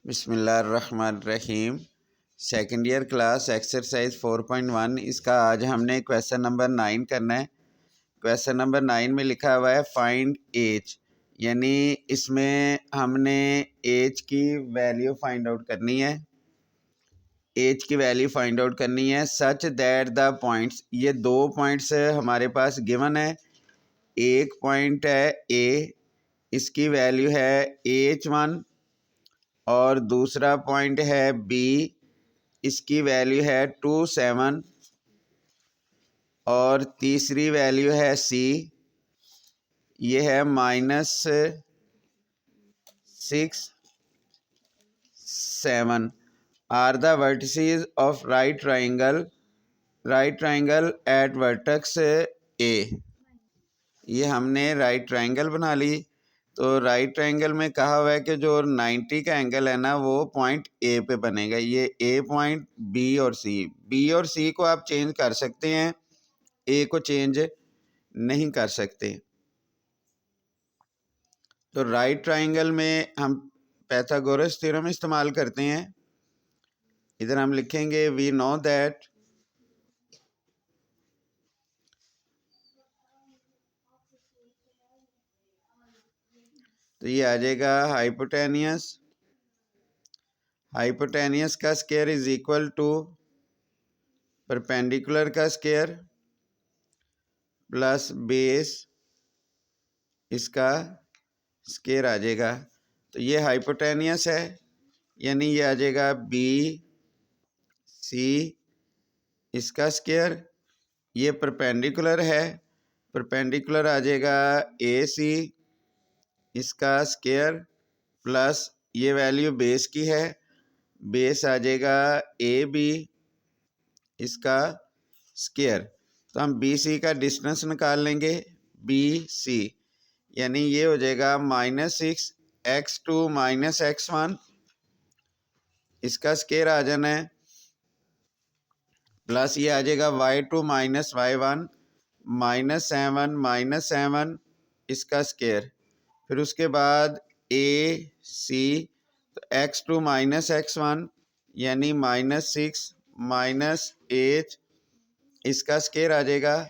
बिस्मिल्लाहिर्रहमानिर्रहीम। Second year class exercise 4.1 इसका आज हमने क्वेश्चन नंबर 9 करना है। क्वेश्चन नंबर 9 में लिखा हुआ है फाइंड एज, यानी इसमें हमने एज की वैल्यू फाइंड आउट करनी है। एज की वैल्यू फाइंड आउट करनी है सच दैट द पॉइंट्स, ये दो पॉइंट्स हमारे पास गिवन है। एक पॉइंट है ए, इसकी वैल्यू है H1 और दूसरा पॉइंट है बी, इसकी वैल्यू है 27 और तीसरी वैल्यू है सी, ये है -6, 7 are the vertices of right triangle at vertex A. ये हमने राइट ट्राइंगल बना ली। तो राइट ट्राइंगल में कहा हुआ है कि जो 90 का एंगल है ना वो पॉइंट ए पे बनेगा। ये ए पॉइंट, बी और सी को आप चेंज कर सकते हैं, ए को चेंज नहीं कर सकते। तो राइट ट्राइंगल में हम पाइथागोरस थ्योरम इस्तेमाल करते हैं। इधर हम लिखेंगे वी नो दैट तो ये आ जाएगा हाइपोटेनियस का square is equal to perpendicular का स्क्वायर प्लस बेस इसका स्क्वायर आ जाएगा। तो ये हाइपोटेनियस है, यानी ये आ जाएगा बी सी इसका स्क्वायर। ये परपेंडिकुलर है, परपेंडिकुलर आ जाएगा ए सी इसका स्क्वायर प्लस ये वैल्यू बेस की है, बेस आ जाएगा ए बी इसका स्क्वायर। तो हम बी सी का डिस्टेंस निकाल लेंगे, बी सी, यानी ये हो जाएगा -6x2 -x1 इसका स्क्वायर आ जाना है, प्लस ये आ जाएगा y2 -y1 -7 इसका स्क्वायर। फिर उसके बाद ए सी, तो x2 -x1 यानी -6 -8 इसका स्क्वायर आ जाएगा,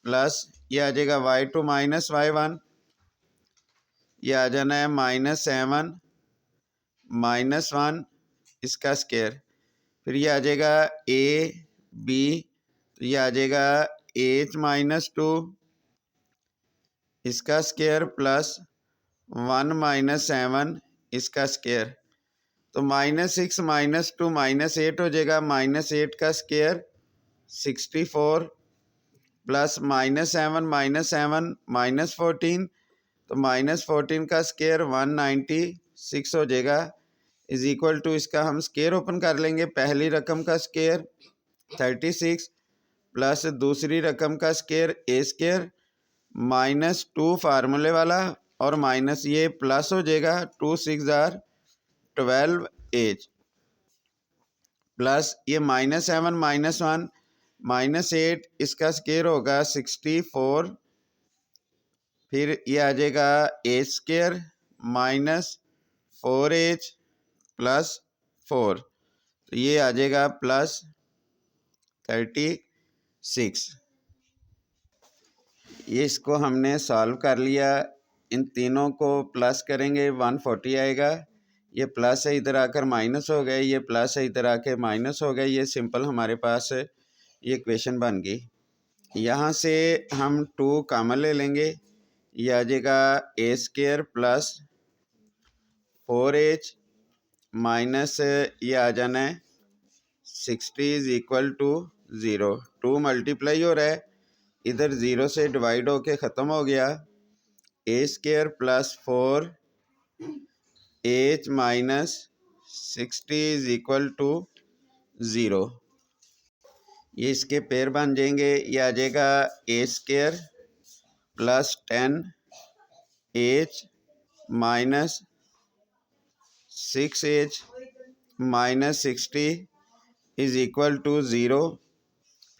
प्लस ये आ जाएगा y2 -y1, ये आ जाना है -7 -1 इसका स्क्वायर। फिर ये आ जाएगा ए बी, तो ये आ जाएगा H-2 इसका स्क्वायर प्लस 1 -7 इसका स्क्वायर। तो -6 -2 -8 हो जाएगा, -8 का स्क्वायर 64 प्लस -7 -7 -14, तो -14 का स्क्वायर 196 हो जाएगा, इज इक्वल टू इसका हम स्क्वायर ओपन कर लेंगे। पहली रकम का स्क्वायर 36 प्लस दूसरी रकम का स्क्वायर ए स्क्वायर -2 फार्मूले वाला और माइनस ये प्लस हो जाएगा 2 6 12 एज, प्लस ये -7 -1 -8 इसका स्क्वायर होगा 64। फिर ये आ जाएगा ए स्क्वायर -4h प्लस 4, तो ये आ जाएगा +36। ये इसको हमने सॉल्व कर लिया। इन तीनों को प्लस करेंगे 140 आएगा। ये प्लस है इधर आकर माइनस हो गए, ये प्लस है इधर आके माइनस हो गए। ये सिंपल हमारे पास ये इक्वेशन बन गई। यहाँ से हम 2 कॉमन ले लेंगे, ये आ जाएगा ए स्क्वायर प्लस 4h माइनस ये आ जाना है 60 इज इक्वल टू 0। 2 मल्टीप्लाई हो रहा है, इधर 0 से डिवाइड होके ख़त्म हो गया। A square plus 4h minus 60 is equal to 0। ये इसके पेयर बन जाएंगे, ये आ जाएगा ए square plus 10h minus 6h minus 60 is equal to 0।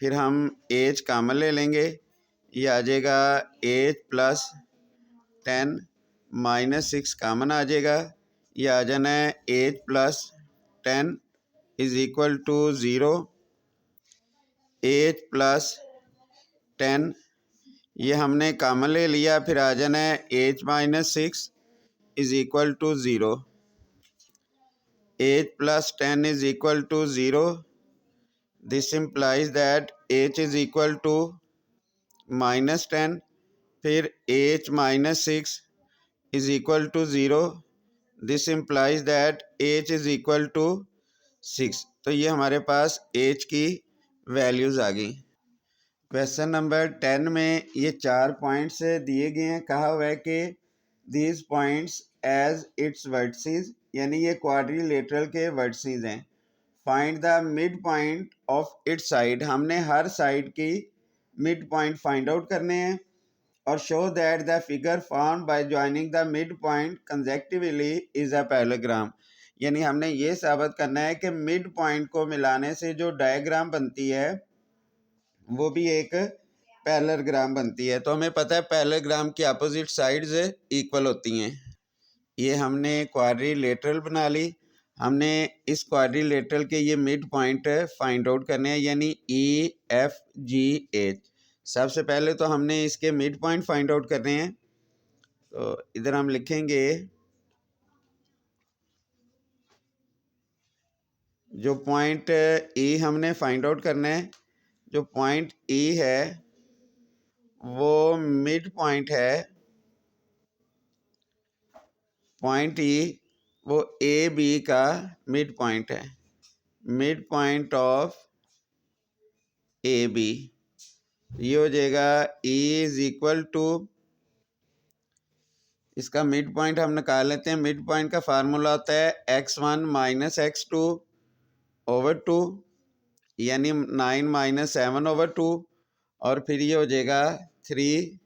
फिर हम एच कॉमन ले लेंगे, ये आ जाएगा एच प्लस 10 -6 कॉमन आ जाएगा, ये आ जाना है H plus 10 is equal to 0। H plus 10 ये हमने कॉमन ले लिया, फिर आ जाना है H minus 6 is equal to 0। H plus 10 is equal to 0। This implies that H is equal to minus 10, फिर H minus 6 is equal to 0। This implies that H is equal to 6। तो ये हमारे पास एच की values आ गई। Question number 10 में ये 4 points दिए गए हैं। कहा हुआ है कि these points as its vertices, यानी ये क्वाड्रिलेटरल के वर्टिसेस हैं। Find the mid point of its side, हमने हर साइड की मिड पॉइंट फाइंड आउट करने हैं। और show that the figure found by joining the mid point consecutively is a parallelogram, यानी हमने ये साबित करना है कि मिड पॉइंट को मिलाने से जो डायग्राम बनती है वो भी एक पैरेललोग्राम बनती है। तो हमें पता है पैरेललोग्राम की अपोजिट साइड्स इक्वल होती हैं। ये हमने क्वाड्रिलेटरल बना ली। हमने इस क्वाड्रिलेटरल के ये मिड पॉइंट फाइंड आउट करने हैं, यानी ई एफ जी एच। सबसे पहले तो हमने इसके मिड पॉइंट फाइंड आउट करने हैं। तो इधर हम लिखेंगे जो पॉइंट ई हमने फाइंड आउट करना है, जो पॉइंट ई है वो मिड पॉइंट है। पॉइंट ई वो ए बी का मिड पॉइंट है, mid point of A B. ये हो जाएगा ई इज इक्वल टू, इसका मिड पॉइंट हम निकाल लेते हैं। मिड पॉइंट का फार्मूला होता है x1 माइनस x2 ओवर 2, यानी 9 माइनस 7 ओवर 2, और फिर ये हो जाएगा 3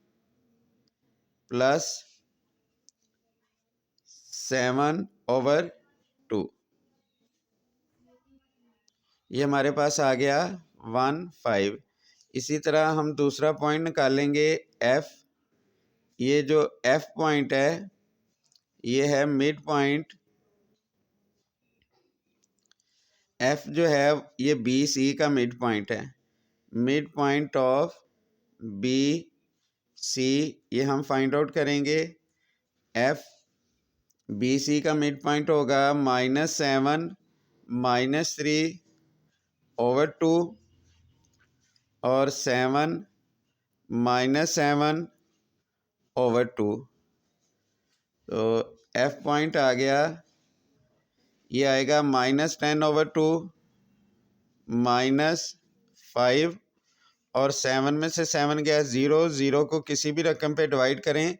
प्लस 7 ओवर 2। ये हमारे पास आ गया 1 5। इसी तरह हम दूसरा पॉइंट निकालेंगे f। ये जो f पॉइंट है ये है मिड पॉइंट। f जो है ये बी सी का मिड पॉइंट है, mid point of B C. ये हम फाइंड आउट करेंगे। f बी सी का मिड पॉइंट होगा -7 -3 ओवर 2 और 7 -7 ओवर 2। तो f पॉइंट आ गया, ये आएगा -10 ओवर 2 -5, और 7 में से 7 गया 0। 0 को किसी भी रकम पे डिवाइड करें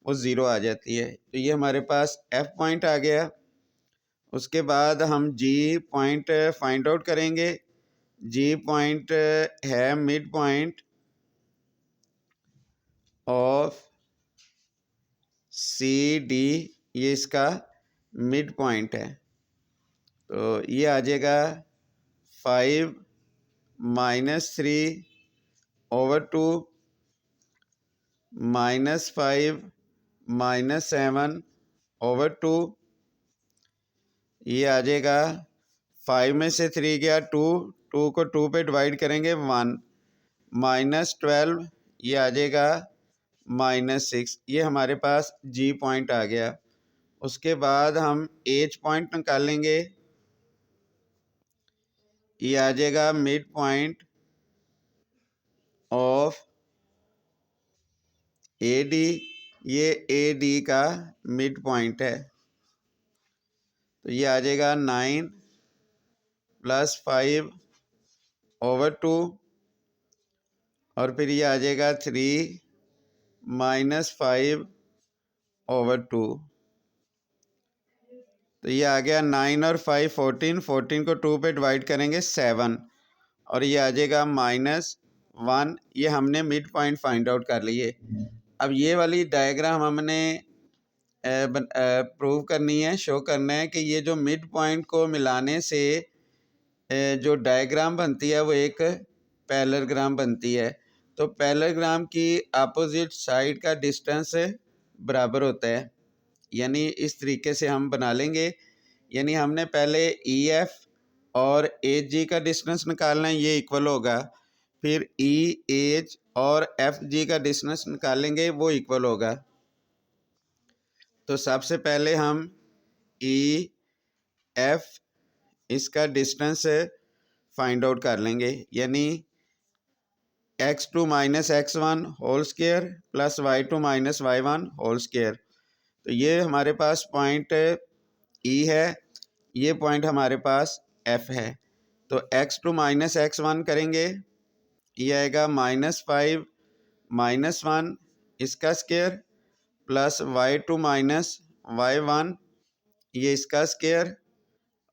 वो 0 आ जाती है। तो ये हमारे पास f पॉइंट आ गया। उसके बाद हम g पॉइंट फाइंड आउट करेंगे। g पॉइंट है mid point of C D, ये इसका मिड पॉइंट है। तो ये आ जाएगा 5 -3 ओवर 2 -5 -7 ओवर 2। ये आ जाएगा 5 में से 3 गया 2, 2 को 2 पे डिवाइड करेंगे 1, -12, ये आ जाएगा -6। ये हमारे पास जी पॉइंट आ गया। उसके बाद हम एच पॉइंट निकालेंगे। ये आ जाएगा mid point of A D, ये ए डी का मिड पॉइंट है। तो ये आ जाएगा 9 + 5 ओवर 2, और फिर ये आ जाएगा 3 -5 ओवर 2। तो ये आ गया 9 और 5 14, 14 को 2 पे डिवाइड करेंगे 7, और ये आ जाएगा -1। ये हमने मिड पॉइंट फाइंड आउट कर लिए। अब ये वाली डायग्राम हमने प्रूव करनी है, शो करना है कि ये जो मिड पॉइंट को मिलाने से जो डायग्राम बनती है वो एक पैरेललोग्राम बनती है। तो पैरेललोग्राम की अपोजिट साइड का डिस्टेंस बराबर होता है। यानी इस तरीके से हम बना लेंगे। यानी हमने पहले ई एफ और एच जी का डिस्टेंस निकालना है, ये इक्वल होगा। फिर ई एच और एफ जी का डिस्टेंस निकालेंगे, वो इक्वल होगा। तो सबसे पहले हम ई एफ इसका डिस्टेंस फाइंड आउट कर लेंगे। यानी x2 माइनस x1 whole square plus y2 माइनस y1 होल स्केयर। तो ये हमारे पास पॉइंट ई है, ये पॉइंट हमारे पास एफ है। तो x2 माइनस x1 करेंगे, ये आएगा -5 -1 इसका स्केयर प्लस y2 माइनस y1 ये इसका स्केयर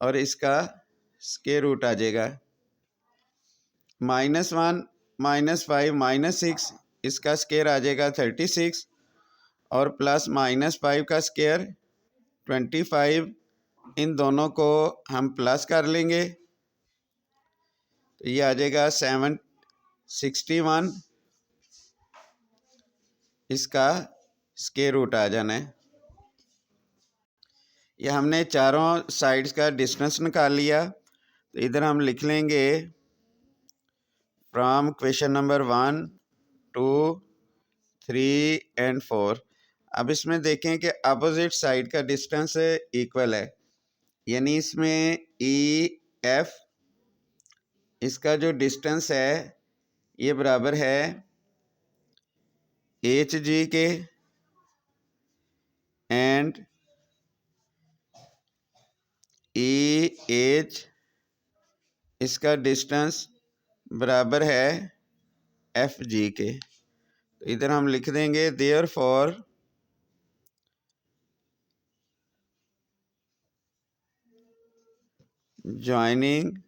और इसका स्केयर रूट आ जाएगा। -1 -5 -6 इसका स्केयर आ जाएगा 36 और प्लस -5 का स्केयर 25। इन दोनों को हम प्लस कर लेंगे तो ये आ जाएगा 761 इसका स्केयर रूट आ जाना है। ये हमने चारों साइड्स का डिस्टेंस निकाल लिया। तो इधर हम लिख लेंगे फ्रॉम क्वेश्चन नंबर 1 2 3 एंड 4। अब इसमें देखें कि अपोजिट साइड का डिस्टेंस इक्वल है। यानी इसमें ई एफ इसका जो डिस्टेंस है ये बराबर है एच जी के एंड ई एच इसका डिस्टेंस बराबर है एफ जी के। तो इधर हम लिख देंगे therefore joining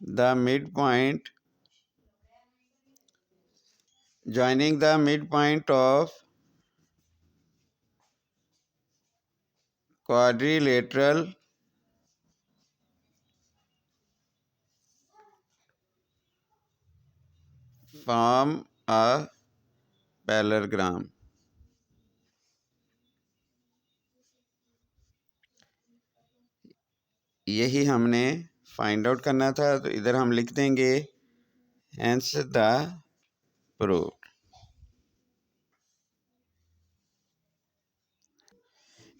the midpoint of quadrilateral form a parallelogram। यही हमने फाइंड आउट करना था। तो इधर हम लिख देंगे हेंस द प्रूफ।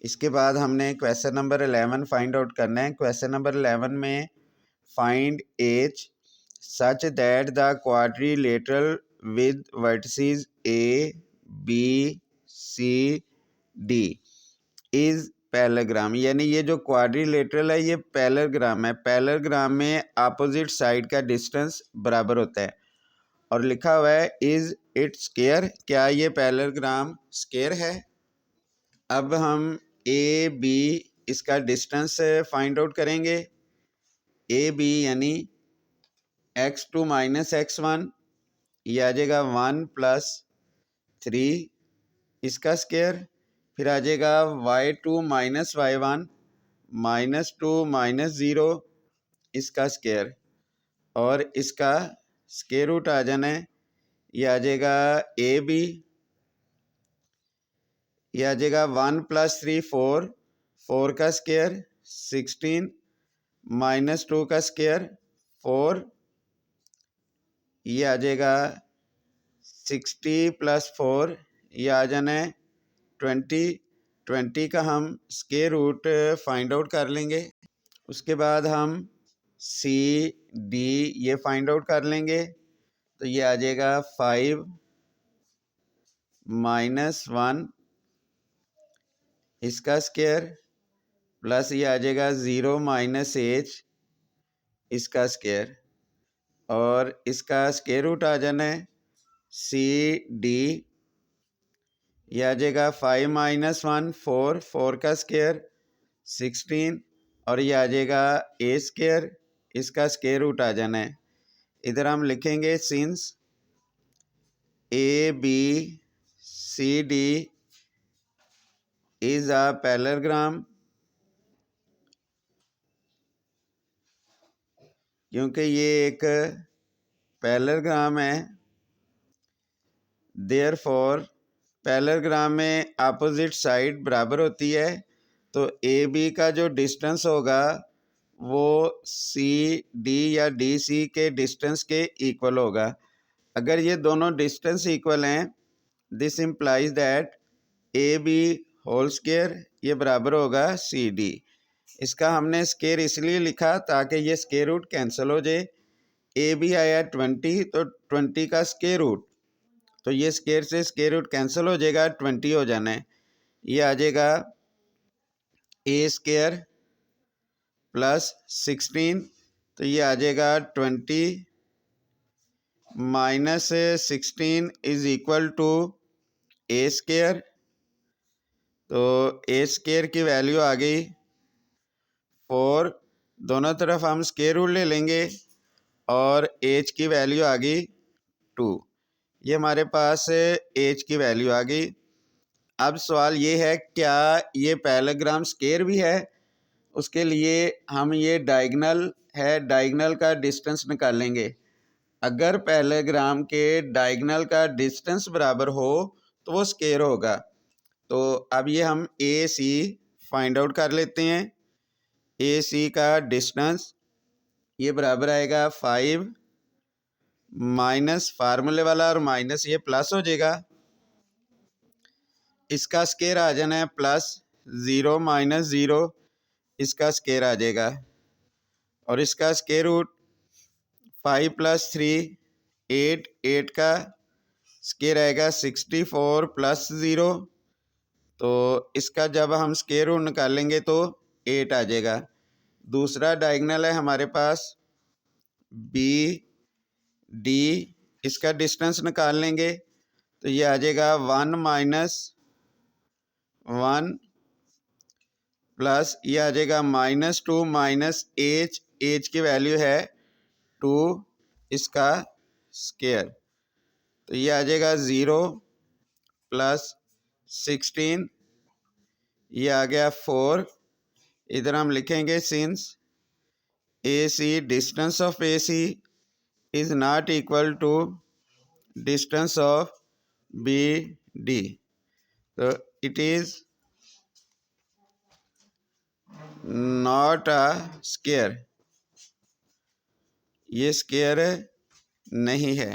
इसके बाद हमने क्वेश्चन नंबर 11 फाइंड आउट करना है। क्वेश्चन नंबर 11 में find H such that the quadrilateral with vertices A B C D is parallelogram. यानी ये जो क्वाड्रिलेटरल है ये पैरेललोग्राम है। पैरेललोग्राम में अपोजिट साइड का डिस्टेंस बराबर होता है और लिखा हुआ है इज इट स्क्वायर। क्या ये पैरेललोग्राम स्क्वायर है? अब हम ए बी इसका डिस्टेंस फाइंड आउट करेंगे। ए बी यानी x2 माइनस x1 ये आ जाएगा 1 + 3 इसका स्क्वायर। फिर आ जाएगा y2 माइनस y1 -2 -0 इसका स्क्वायर और इसका स्क्वायर रूट आ जाना है। ये आ जाएगा ए बी, ये आ जाएगा 1 + 3 4 4 का स्क्वायर 16 -2 का स्क्वायर 4 ये आ जाएगा 60 + 4 ये आ जाना है 20। 20 का हम स्क्वायर रूट फाइंड आउट कर लेंगे। उसके बाद हम सी डी ये फाइंड आउट कर लेंगे। तो ये आ जाएगा 5 -1 इसका स्क्वायर प्लस ये आ जाएगा 0 -h इसका स्क्वायर और इसका स्क्वायर रूट आ जाना है सी डी। ये आ जाएगा 5 -1 4 4 का स्क्वायर 16 और ये आ जाएगा ए स्क्वायर इसका स्क्वायर रूट आ जाना है। इधर हम लिखेंगे since A B C D is a parallelogram, क्योंकि ये एक पैरेललोग्राम है। देयरफॉर पैरेललोग्राम में अपोजिट साइड बराबर होती है, तो ए बी का जो डिस्टेंस होगा वो सी डी या डी सी के डिस्टेंस के इक्वल होगा। अगर ये दोनों डिस्टेंस इक्वल हैं, this implies that A B whole square ये बराबर होगा सी डी। इसका हमने स्क्वायर इसलिए लिखा ताकि ये स्क्वायर रूट कैंसिल हो जाए। ए बी आया 20, तो 20 का स्क्वायर रूट, तो ये स्क्वायर से स्क्वायर रूट कैंसिल हो जाएगा, 20 हो जाना है। ये आ जाएगा ए स्क्वायर प्लस 16, तो ये आ जाएगा 20 minus 16 is equal to A square. तो ए स्क्वायर की वैल्यू आ गई 4, दोनों तरफ हम स्क्वायर रूट ले लेंगे, और एच की वैल्यू आ गई 2। ये हमारे पास एच की वैल्यू आ गई। अब सवाल ये है, क्या ये पैरेललोग्राम स्क्वायर भी है? उसके लिए हम ये डायगोनल है, डायगोनल का डिस्टेंस निकालेंगे। अगर पैरेललोग्राम के डायगोनल का डिस्टेंस बराबर हो तो वो स्क्वायर होगा। तो अब ये हम ए सी फाइंड आउट कर लेते हैं। ए सी का डिस्टेंस ये बराबर आएगा 5 माइनस फार्मूले वाला, और माइनस ये प्लस हो जाएगा, इसका स्क्वायर आ जाना है प्लस 0 माइनस 0, इसका स्क्वायर आ जाएगा, और इसका स्क्वायर रूट 5 प्लस 3 8, 8 का स्क्वायर आएगा 64 प्लस 0, तो इसका जब हम स्क्वायर रूट निकालेंगे तो 8 आ जाएगा। दूसरा डायगोनल है हमारे पास बी डी, इसका डिस्टेंस निकाल लेंगे, तो ये आ जाएगा 1 माइनस 1 प्लस ये आ जाएगा -2 माइनस एच, एच की वैल्यू है 2, इसका स्क्वायर, तो ये आ जाएगा 0 प्लस 16, ये आ गया 4। इधर हम लिखेंगे since A C distance of A C is not equal to distance of B D, तो it is not a square, ये स्क्वायर नहीं है।